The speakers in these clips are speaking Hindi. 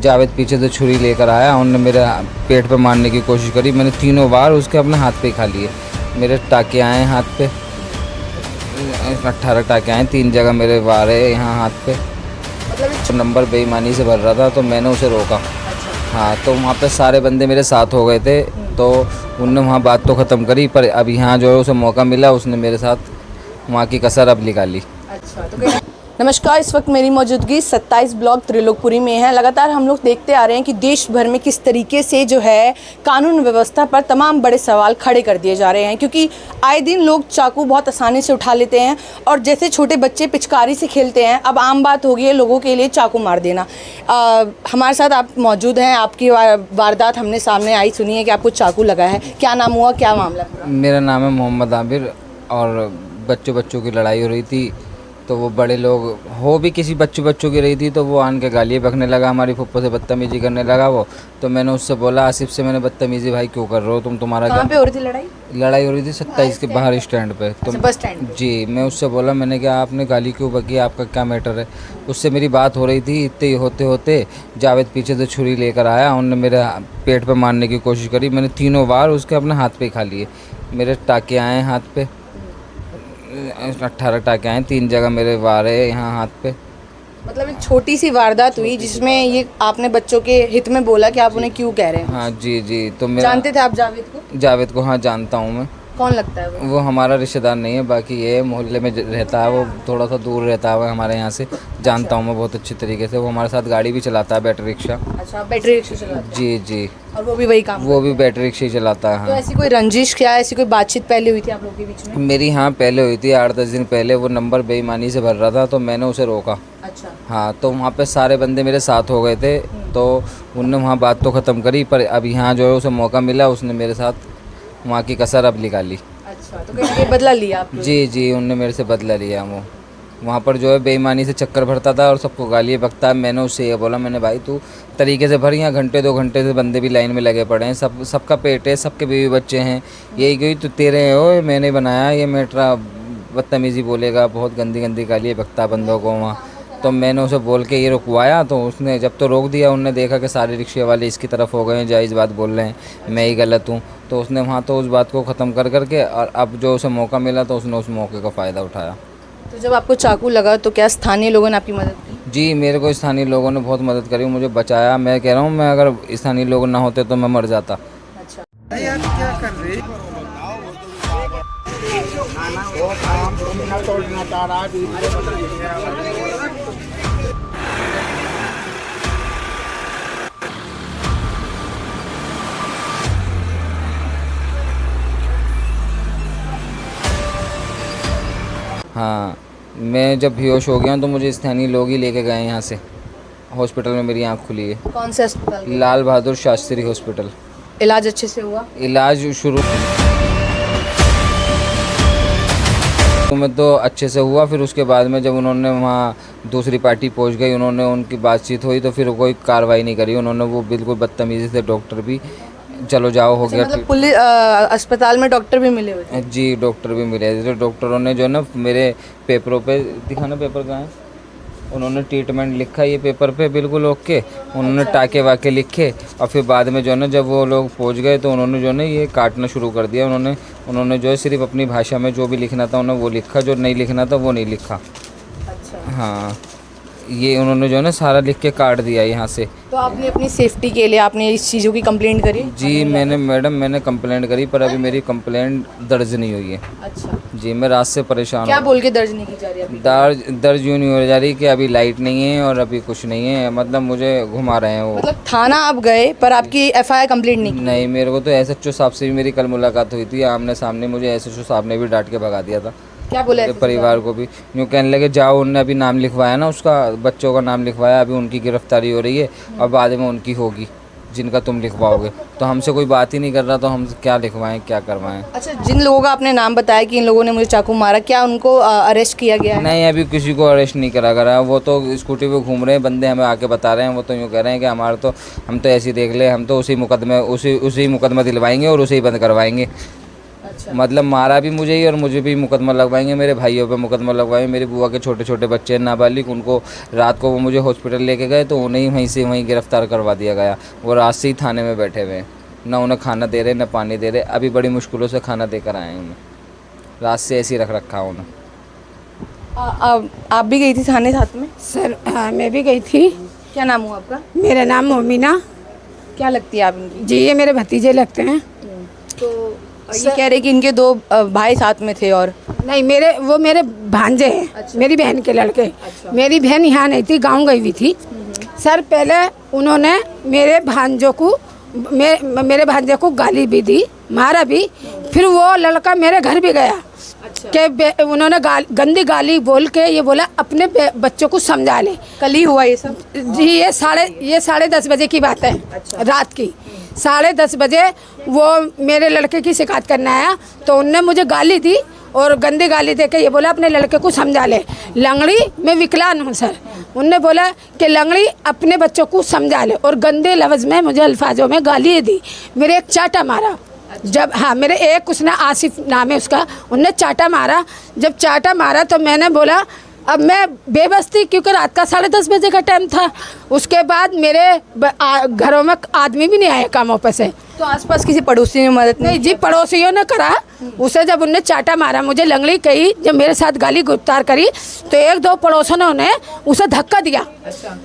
जावेद पीछे से छुरी लेकर आया, उन्होंने मेरे पेट पे मारने की कोशिश करी। मैंने तीनों बार उसके अपने हाथ पे खा लिए। मेरे टाके आए हाथ पे, 18 टाके आए, 3 जगह मेरे वार है यहाँ हाथ पे। मतलब नंबर बेईमानी से भर रहा था तो मैंने उसे रोका। हाँ, तो वहाँ पे सारे बंदे मेरे साथ हो गए थे, तो उनने वहाँ बात तो ख़त्म करी, पर अब यहाँ जो है उसे मौका मिला, उसने मेरे साथ वहाँ की कसर अब निकाली। अच्छा, तो नमस्कार, इस वक्त मेरी मौजूदगी 27 ब्लॉक त्रिलोकपुरी में है। लगातार हम लोग देखते आ रहे हैं कि देश भर में किस तरीके से जो है कानून व्यवस्था पर तमाम बड़े सवाल खड़े कर दिए जा रहे हैं, क्योंकि आए दिन लोग चाकू बहुत आसानी से उठा लेते हैं और जैसे छोटे बच्चे पिचकारी से खेलते हैं, अब आम बात हो गई है लोगों के लिए चाकू मार देना। हमारे साथ आप मौजूद हैं, आपकी वारदात हमने सामने आई सुनी है कि आपको चाकू लगा है। क्या नाम हुआ, क्या मामला? मेरा नाम है मोहम्मद आबिर, और बच्चों की लड़ाई हो रही थी, तो वो बड़े लोग हो भी किसी बच्चों की रही थी, तो वो आन के गालियाँ बकने लगा, हमारी फुप्पो से बदतमीजी करने लगा वो। तो मैंने उससे बोला, आसिफ से मैंने, बदतमीजी भाई क्यों कर रहे हो तुम, तुम्हारा कहाँ पे हो रही थी लड़ाई? लड़ाई हो रही थी 27 के बाहर स्टैंड पे। तो बस स्टैंड? जी, मैं उससे बोला, मैंने कहा आपने गाली क्यों बकी, आपका क्या मैटर है। उससे मेरी बात हो रही थी, इतने ही होते होते जावेद पीछे से छुरी लेकर आया, उन्होंने मेरे पेट पे मारने की कोशिश करी। मैंने तीनों बार उसके अपने हाथ पे खा लिए। मेरे टाके आए हाथ पे, 18 टाके आए, 3 जगह मेरे वार है यहाँ हाथ पे। मतलब एक छोटी सी वारदात हुई जिसमें ये आपने बच्चों के हित में बोला कि आप उन्हें क्यों कह रहे हैं? हाँ जी। तो मेरा जानते थे आप जावेद को? हाँ जानता हूँ मैं। कौन लगता है वो? हमारा रिश्तेदार नहीं है, बाकी ये मोहल्ले में रहता है, वो थोड़ा सा दूर रहता है हमारे यहाँ से। जानता हूँ मैं बहुत अच्छी तरीके से। वो हमारे साथ गाड़ी भी चलाता है, बैटरी रिक्शा। अच्छा, बैटरी रिक्शा चलाता है? जी। और वो भी वही काम? वो भी बैटरी रिक्शा ही चलाता है। तो हाँ। ऐसी कोई रंजिश, क्या ऐसी कोई बातचीत पहले हुई थी आप लोगों के बीच में? मेरी हाँ पहले हुई थी, 8-10 दिन पहले। वो नंबर बेईमानी से भर रहा था, तो मैंने उसे रोका। अच्छा। हाँ, तो वहाँ पे सारे बंदे मेरे साथ हो गए थे, तो उनने वहाँ बात तो ख़त्म करी, पर अब यहाँ जो है उसे मौका मिला, उसने मेरे साथ वहाँ की कसर अब निकाली। अच्छा, तो कहीं बदला लिया आप? जी, उनने मेरे से बदला लिया। वो वहाँ पर जो है बेईमानी से चक्कर भरता था और सबको गालियाँ बकता है। मैंने उससे ये बोला, मैंने भाई तू तरीके से भर, यहाँ घंटे 2 घंटे से बंदे भी लाइन में लगे पड़े हैं, सबका पेट है, सबके बीवी बच्चे हैं, यही कोई तो तेरे हो, मैंने बनाया ये मेट्रा, बदतमीज़ी बोलेगा, बहुत गंदी गालियाँ बकता बंदों को वहाँ। तो मैंने उसे बोल के ये रुकवाया, तो उसने जब तो रोक दिया, उनने देखा कि सारे रिक्शे वाले इसकी तरफ हो गए हैं, जायज़ बात बोल रहे हैं, मैं ही गलत हूँ, तो उसने वहाँ तो उस बात को ख़त्म कर करके, और अब जो उसे मौका मिला तो उसने उस मौके का फ़ायदा उठाया। तो जब आपको चाकू लगा तो क्या स्थानीय लोगों ने आपकी मदद की? जी, मेरे को स्थानीय लोगों ने बहुत मदद करी, मुझे बचाया। मैं कह रहा हूँ, मैं अगर स्थानीय लोग ना होते तो मैं मर जाता। अच्छा। यार क्या कर रही? हाँ, मैं जब बेहोश हो गया तो मुझे स्थानीय लोग ही लेके गए यहाँ से। हॉस्पिटल में मेरी आँख खुली है। कौन से अस्पताल? लाल बहादुर शास्त्री हॉस्पिटल। इलाज अच्छे से हुआ? इलाज शुरू में तो अच्छे से हुआ, फिर उसके बाद में जब उन्होंने वहाँ दूसरी पार्टी पहुँच गई, उन्होंने उनकी बातचीत हुई, तो फिर कोई कार्रवाई नहीं करी उन्होंने। वो बिल्कुल बदतमीज़ी से, डॉक्टर भी चलो जाओ हो गया। मतलब पुलिस अस्पताल में डॉक्टर भी मिले हुए थे? जी, डॉक्टर भी मिले थे। डॉक्टरों ने जो है ना मेरे पेपरों पे, दिखाना पेपर कहाँ है, उन्होंने ट्रीटमेंट लिखा ये पेपर पे, बिल्कुल ओके। उन्होंने टाके वाके लिखे, और फिर बाद में जो है ना जब वो लोग पहुंच गए तो उन्होंने जो है ना ये काटना शुरू कर दिया। उन्होंने जो है सिर्फ अपनी भाषा में जो भी लिखना था उन्होंने वो लिखा, जो नहीं लिखना था वो नहीं लिखा। अच्छा। हाँ, ये उन्होंने जो है ना सारा लिख के काट दिया यहाँ से। तो आपने अपनी सेफ्टी के लिए आपने इस चीज़ों की कंप्लेंट करी? जी, मैंने कंप्लेंट करी, पर अभी मेरी कंप्लेंट दर्ज नहीं हुई है। अच्छा जी, मैं रात से परेशान क्या हूँ। बोल के दर्ज नहीं की जा रही अभी? दर्ज यूँ नहीं हो जा रही कि अभी लाइट नहीं है और अभी कुछ नहीं है, मतलब मुझे घुमा रहे हैं वो। मतलब थाना आप गए पर आपकी एफआईआर कंप्लीट नहीं की? नहीं, मेरे को तो एसएचओ साहब से भी मेरी कल मुलाकात हुई थी आमने सामने। मुझे एसएचओ साहब ने भी डांट के भगा दिया था। क्या बोले? मेरे परिवार को भी यूँ कहने लगे, जाओ, उनने अभी नाम लिखवाया ना, उसका बच्चों का नाम लिखवाया, अभी उनकी गिरफ्तारी हो रही है और बाद में उनकी होगी जिनका तुम लिखवाओगे। तो हमसे कोई बात ही नहीं कर रहा, तो हम क्या लिखवाएं, क्या करवाएं। अच्छा, जिन लोगों का आपने नाम बताया कि इन लोगों ने मुझे चाकू मारा, क्या उनको अरेस्ट किया गया है? नहीं, अभी किसी को अरेस्ट नहीं करा। वो तो स्कूटी पे घूम रहे हैं बंदे, हमें आके बता रहे हैं। वो तो यूँ कह रहे हैं कि हमारा तो, हम तो ऐसे ही देख ले, हम तो उसी मुकदमे दिलवाएंगे और उसे ही बंद करवाएंगे। मतलब मारा भी मुझे ही और मुझे भी मुकदमा लगवाएंगे, मेरे भाइयों पे मुकदमा लगवाएंगे। मेरी बुआ के छोटे छोटे बच्चे नाबालिग, उनको रात को वो मुझे हॉस्पिटल लेके गए तो उन्हें वहीं गिरफ्तार करवा दिया गया। वो रात से ही थाने में बैठे हुए हैं, ना उन्हें खाना दे रहे ना पानी दे रहे। अभी बड़ी मुश्किलों से खाना देकर आए हैं उन्हें, रात से ऐसे ही रख रखा है उन्हें। आप भी गई थी थाने साथ में? सर हाँ, मैं भी गई थी। क्या नाम हुआ आपका? मेरा नाम मोमिना। क्या लगती है आप इनकी? जी ये मेरे भतीजे लगते हैं। तो ये कह रहे कि इनके 2 भाई साथ में थे और नहीं, वो मेरे भांजे हैं। अच्छा। मेरी बहन के लड़के। मेरी बहन यहाँ नहीं थी, गांव गई हुई थी। सर पहले उन्होंने मेरे भांजे को गाली भी दी, मारा भी। फिर वो लड़का मेरे घर भी गया। अच्छा। कि उन्होंने गंदी गाली बोल के ये बोला अपने बच्चों को समझा ले। कल ही हुआ ये सब? जी ये 10:30 बजे की बात है। अच्छा। रात की 10:30 बजे वो मेरे लड़के की शिकायत करने आया तो उनने मुझे गाली दी और गंदी गाली देके ये बोला अपने लड़के को समझा ले। लंगड़ी मैं विकलांग हूँ सर। उनने बोला कि लंगड़ी अपने बच्चों को समझा ले और गंदे लफ्ज़ में मुझे अल्फाजों में गाली दी। मेरे एक चाटा मारा। जब हाँ मेरे एक उसने आसिफ नाम है उसका, उनने चाटा मारा। जब चाटा मारा तो मैंने बोला अब मैं बेबस थी क्योंकि रात का 10:30 बजे का टाइम था। उसके बाद मेरे घरों में आदमी भी नहीं आए कामों पे से। तो आसपास किसी पड़ोसी ने मदद नहीं जी, पड़ोसियों ने करा। उसे जब उनने चाटा मारा, मुझे लंगड़ी कही, जब मेरे साथ गाली गुफ्तार करी तो 1-2 पड़ोसियों ने उसे धक्का दिया।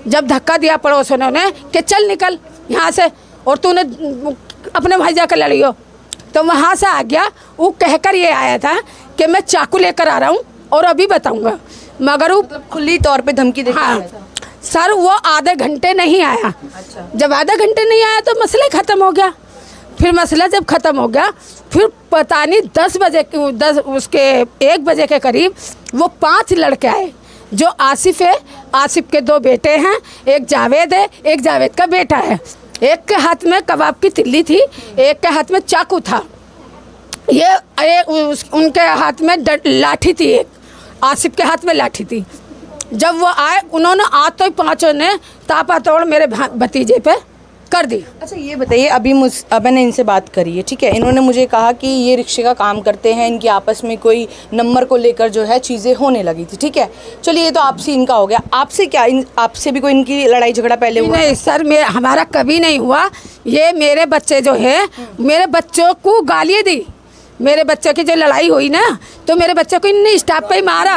जब धक्का दिया पड़ोसियों ने कि चल निकल यहाँ से और तूने अपने भाई जाकर लड़ियो, तो वहाँ से आ गया। वो कहकर ये आया था कि मैं चाकू लेकर आ रहा हूँ और अभी बताऊँगा, मगर वो खुली तौर पे धमकी देकर हाँ आया था। सर वो आधे घंटे नहीं आया। अच्छा। जब आधे घंटे नहीं आया तो मसला ख़त्म हो गया। फिर मसला जब ख़त्म हो गया फिर पता नहीं 1 बजे के करीब वो 5 लड़के आए। जो आसिफ है, आसिफ के 2 बेटे हैं, एक जावेद है, एक जावेद का बेटा है। एक के हाथ में कबाब की तिल्ली थी, एक के हाथ में चाकू था। उनके हाथ में लाठी थी, एक आसिफ के हाथ में लाठी थी। जब वो आए उन्होंने आते ही 5 ने तापा तोड़ मेरे भतीजे पे कर दी। अच्छा ये बताइए, अभी मैंने इनसे बात करी है, ठीक है। इन्होंने मुझे कहा कि ये रिक्शे का काम करते हैं, इनकी आपस में कोई नंबर को लेकर जो है चीज़ें होने लगी थी, ठीक है। चलिए ये तो आपसे इनका हो गया। आपसे क्या आपसे भी कोई इनकी लड़ाई झगड़ा पहले हुआ? नहीं सर, हमारा कभी नहीं हुआ। ये मेरे बच्चे जो है मेरे बच्चों को गालियाँ दी। मेरे बच्चे की जो लड़ाई हुई ना तो मेरे बच्चे को इनने स्टाफ पे ही मारा।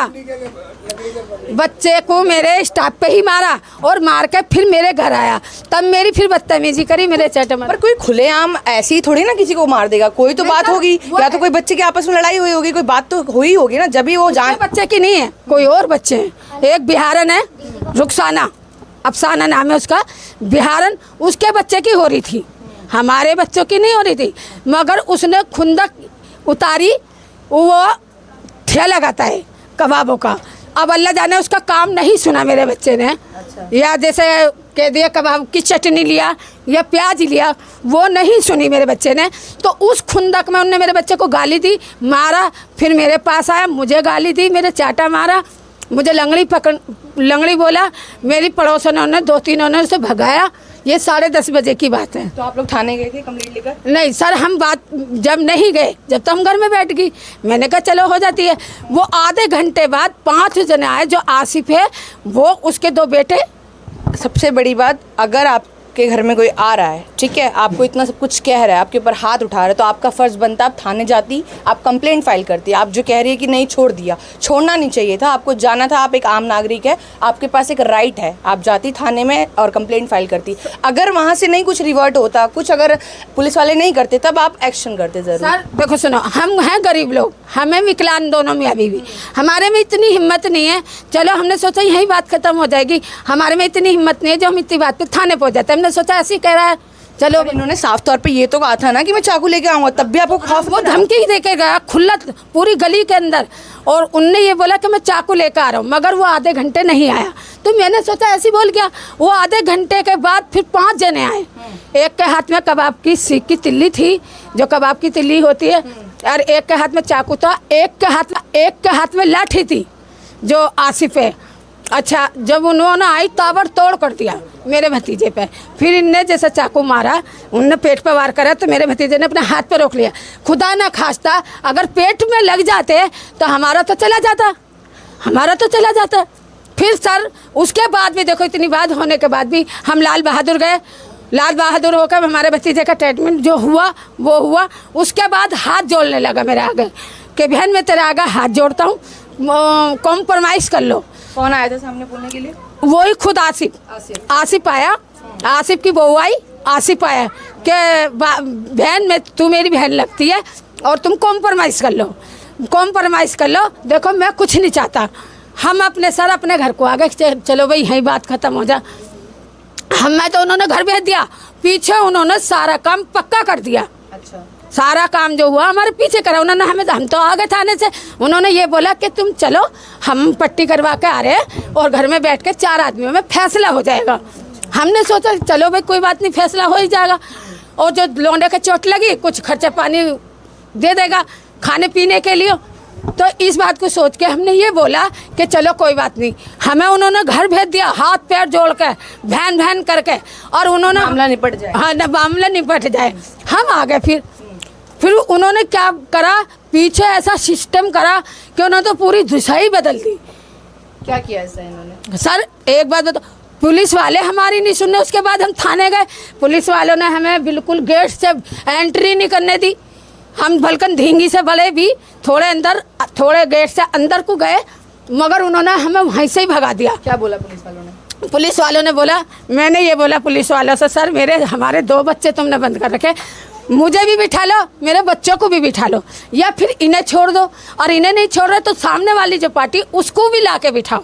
बच्चे को मेरे स्टाफ पे ही मारा और मार के फिर मेरे घर आया। तब मेरी फिर बदतमीजी करी, मेरे चट मारा। पर कोई खुलेआम ऐसे ही थोड़ी ना किसी को मार देगा, कोई तो बात होगी, या तो कोई बच्चे के आपस में लड़ाई हुई होगी, कोई बात तो हुई होगी ना, जब भी वो जान। बच्चे की नहीं है, कोई और बच्चे हैं। एक बिहारन है, रुखसाना, अफसाना नाम है उसका, बिहारन, उसके बच्चे की हो रही थी, हमारे बच्चों की नहीं हो रही थी। मगर उसने खुंदक उतारी, वो ठेला लगाता है कबाबों का। अब अल्लाह जाने उसका काम नहीं सुना मेरे बच्चे ने। अच्छा। या जैसे कह दिया कबाब की चटनी लिया या प्याज लिया, वो नहीं सुनी मेरे बच्चे ने। तो उस खुंदक में उनने मेरे बच्चे को गाली दी, मारा। फिर मेरे पास आया, मुझे गाली दी, मेरे चाटा मारा, मुझे लंगड़ी बोला। मेरी पड़ोसनों ने 2-3 ने उसे भगाया। ये 10:30 बजे की बात है। तो आप लोग थाने गए थे कंप्लेंट लेकर? नहीं सर, हम जब नहीं गए, जब तो हम घर में बैठ गई। मैंने कहा चलो हो जाती है। वो आधे घंटे बाद 5 जने आए। जो आसिफ है वो, उसके 2 बेटे। सबसे बड़ी बात, अगर आपके घर में कोई आ रहा है, ठीक है, आपको इतना सब कुछ कह रहा है, आपके ऊपर हाथ उठा रहा है, तो आपका फ़र्ज़ बनता आप थाने जाती, आप कंप्लेंट फाइल करती। आप जो कह रही है कि नहीं छोड़ दिया, छोड़ना नहीं चाहिए था, आपको जाना था। आप एक आम नागरिक है, आपके पास एक राइट है, आप जाती थाने में और कंप्लेंट फाइल करती। अगर वहाँ से नहीं कुछ रिवर्ट होता, कुछ अगर पुलिस वाले नहीं करते, तब आप एक्शन करते ज़रूर। सर देखो सुनो, हम हैं गरीब लोग, हमें विकलांग दोनों में अभी भी हमारे में इतनी हिम्मत नहीं है। चलो हमने सोचा यही बात खत्म हो जाएगी, हमारे में इतनी हिम्मत नहीं है जो हम इतनी बात पे थाने पहुंच जाते हैं। हमने सोचा ऐसे ही कह रहा है, चलो। इन्होंने साफ तौर पे ये तो कहा था ना कि मैं चाकू लेके आऊँगा, तब भी आपको खौफ? वो धमकी ही देके गया खुला पूरी गली के अंदर, और उनने ये बोला कि मैं चाकू लेकर आ रहा हूँ, मगर वो आधे घंटे नहीं आया। तो मैंने सोचा ऐसे ही बोल गया। वो आधे घंटे के बाद फिर 5 जने आए। एक के हाथ में कबाब की सीख की तिल्ली थी, जो कबाब की तिल्ली होती है, और एक के हाथ में चाकू था, एक के हाथ में लाठी थी, जो आसिफ है। अच्छा, जब उन्होंने आई ताबड़तोड़ कर दिया मेरे भतीजे पे। फिर इनने जैसे चाकू मारा, उनने पेट पे वार करा तो मेरे भतीजे ने अपने हाथ पे रोक लिया। खुदा ना खास्ता अगर पेट में लग जाते तो हमारा तो चला जाता। फिर सर उसके बाद भी देखो, इतनी बात होने के बाद भी हम लाल बहादुर गए। लाल बहादुर होकर हमारे भतीजे का ट्रीटमेंट जो हुआ वो हुआ। उसके बाद हाथ जोड़ने लगा मेरे आगे कि बहन मैं तेरे आगे हाथ जोड़ता हूँ, कॉम्प्रोमाइज़ कर लो। कौन आया था सामने बोलने के लिए? वही खुद आसिफ आया। आसिफ की बहू आई, आसिफ आया कि बहन में तू मेरी बहन लगती है और तुम कॉम्प्रोमाइज़ कर लो। देखो मैं कुछ नहीं चाहता, हम अपने सर अपने घर को आगे चलो भाई, यही बात ख़त्म हो जा। हमें तो उन्होंने घर भेज दिया, पीछे उन्होंने सारा काम पक्का कर दिया। अच्छा, सारा काम जो हुआ हमारे पीछे करा उन्होंने। हम तो आ गए थाने से। उन्होंने ये बोला कि तुम चलो, हम पट्टी करवा के आ रहे हैं और घर में बैठ के 4 आदमियों में फैसला हो जाएगा। हमने सोचा चलो भाई कोई बात नहीं, फैसला हो ही जाएगा। और जो लौंडे के चोट लगी, कुछ खर्चा पानी दे देगा खाने पीने के लिए। तो इस बात को सोच के हमने ये बोला कि चलो कोई बात नहीं। हमें उन्होंने घर भेज दिया हाथ पैर जोड़ के, भैन करके, और उन्होंने मामला निपट जाए। हाँ, मामला निपट जाए। हम आ गए। फिर उन्होंने क्या करा, पीछे ऐसा सिस्टम करा कि उन्होंने तो पूरी दिशा ही बदल दी। क्या किया ऐसा इन्होंने? सर एक बात बताओ, पुलिस वाले हमारी नहीं सुनने। उसके बाद हम थाने गए, पुलिस वालों ने हमें बिल्कुल गेट से एंट्री नहीं करने दी। हम बल्कि धींगी से बड़े भी थोड़े गेट से अंदर को गए, मगर उन्होंने हमें वहीं से ही भगा दिया। क्या बोला पुलिस वालों ने? पुलिस वालों ने बोला, मैंने ये बोला पुलिस वालों से, सर हमारे 2 बच्चे तुमने बंद कर रखे, मुझे भी बिठा लो, मेरे बच्चों को भी बिठा लो, या फिर इन्हें छोड़ दो। और इन्हें नहीं छोड़ रहे तो सामने वाली जो पार्टी उसको भी ला के बिठाओ।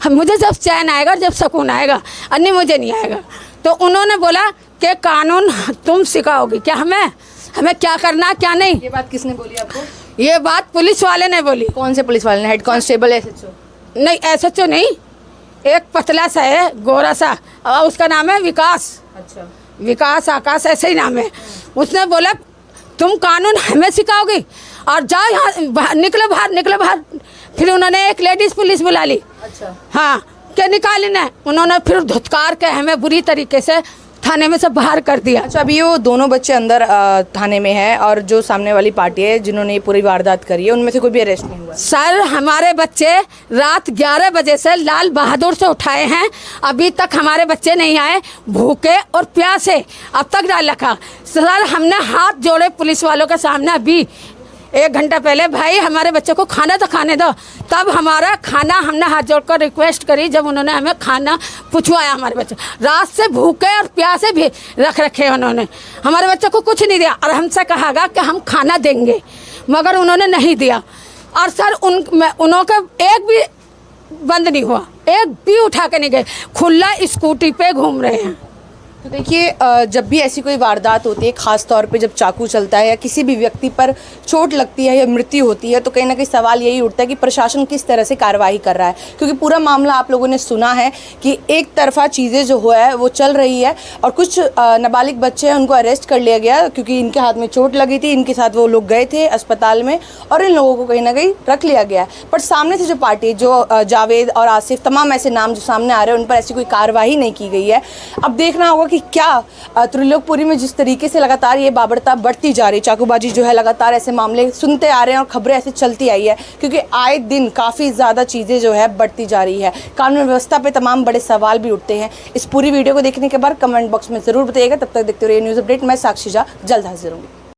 मुझे जब चैन आएगा, जब सुकून आएगा, अन्य मुझे नहीं आएगा। तो उन्होंने बोला कि कानून तुम सिखाओगी क्या हमें क्या करना क्या नहीं। ये बात किसने बोली आपको? ये बात पुलिस वाले ने बोली। कौन से पुलिस वाले ने? Head constable, SHO? नहीं, एसएचओ नहीं, एक पतला सा है, गोरा सा, और उसका नाम है विकास। अच्छा, विकास आकाश ऐसे ही नाम है। उसने बोला तुम कानून हमें सिखाओगी और जाओ यहाँ, निकलो बाहर। फिर उन्होंने एक लेडीज पुलिस बुला ली। अच्छा, हाँ, क्या निकाली ना, उन्होंने फिर धुतकार के हमें बुरी तरीके से थाने में से बाहर कर दिया। अच्छा, अभी वो दोनों बच्चे अंदर थाने में हैं, और जो सामने वाली पार्टी है जिन्होंने ये पूरी वारदात करी है, उनमें से कोई भी अरेस्ट नहीं हुआ? सर हमारे बच्चे रात 11 बजे से लाल बहादुर से उठाए हैं, अभी तक हमारे बच्चे नहीं आए, भूखे और प्यासे अब तक डाल रखा। सर हमने हाथ जोड़े पुलिस वालों के सामने, अभी 1 घंटा पहले, भाई हमारे बच्चों को खाना तो खाने दो। तब हमारा खाना हमने हाथ जोड़कर रिक्वेस्ट करी, जब उन्होंने हमें खाना पूछवाया। हमारे बच्चे रात से भूखे और प्यासे भी रखे उन्होंने, हमारे बच्चों को कुछ नहीं दिया। और हमसे कहा गया कि हम खाना देंगे, मगर उन्होंने नहीं दिया। और सर उनका एक भी बंद नहीं हुआ, एक भी उठा के नहीं गए, खुला स्कूटी पे घूम रहे हैं। तो देखिए, जब भी ऐसी कोई वारदात होती है, ख़ास तौर पे जब चाकू चलता है या किसी भी व्यक्ति पर चोट लगती है या मृत्यु होती है, तो कहीं ना कहीं सवाल यही उठता है कि प्रशासन किस तरह से कार्रवाई कर रहा है। क्योंकि पूरा मामला आप लोगों ने सुना है कि एक तरफा चीज़ें जो है वो चल रही है, और कुछ नाबालिग बच्चे हैं उनको अरेस्ट कर लिया गया क्योंकि इनके हाथ में चोट लगी थी, इनके साथ वो लोग गए थे अस्पताल में, और इन लोगों को कहीं ना कहीं रख लिया गया। पर सामने से जो पार्टी, जो जावेद और आसिफ, तमाम ऐसे नाम जो सामने आ रहे हैं, उन पर ऐसी कोई कार्रवाई नहीं की गई है। अब देखना होगा कि क्या त्रिलोकपुरी में जिस तरीके से लगातार ये बाबरता बढ़ती जा रही, चाकूबाजी जो है, लगातार ऐसे मामले सुनते आ रहे हैं और खबरें ऐसे चलती आई है, क्योंकि आए दिन काफ़ी ज़्यादा चीज़ें जो है बढ़ती जा रही है। कानून व्यवस्था पे तमाम बड़े सवाल भी उठते हैं। इस पूरी वीडियो को देखने के बाद कमेंट बॉक्स में ज़रूर बताइएगा। तब तक देखते रहिए न्यूज़ अपडेट। मैं साक्षी झा जल्द हाजिर हूँ।